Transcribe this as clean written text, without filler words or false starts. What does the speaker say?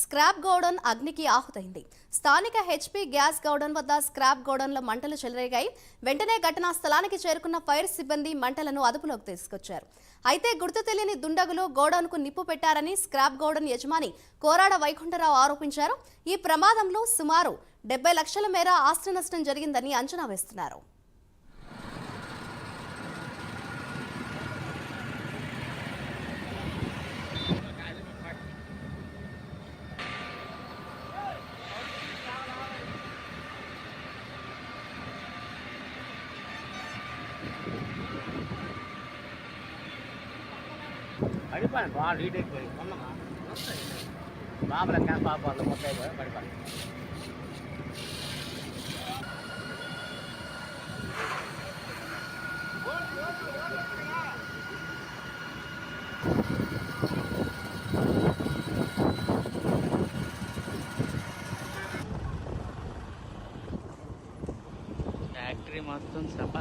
Scrap godown అగ్నికి ఆహుతైంది. స్థానిక HP gas godown వద్ద స్క్రాప్ గోడౌన్లో మంటలు చెలరేగాయి. వెంటనే ఘటనా స్థలానికి చేరుకున్న ఫైర్ సిబ్బంది మంటలను అదుపులోకి తీసుకొచ్చారు. అయితే గుర్తు తెలియని దుండగులు గోడౌన్కు నిప్పు పెట్టారని స్క్రాప్ గోడౌన్ యజమాని కోరాడ వైకుంఠరావు ఆరోపించారు. ఈ ప్రమాదంలో సుమారు 70 లక్షల మేర ఆస్తి నష్టం జరిగిందని అంచనా వేస్తున్నారు. పడిపోయాను బాగా హీట్ అయిపోయి కొన్నమా బాబుల క్యాన్ బాబు వాళ్ళు మొత్తం అయిపోయి పడిపోయాను. ఫ్యాక్టరీ మొత్తం సభ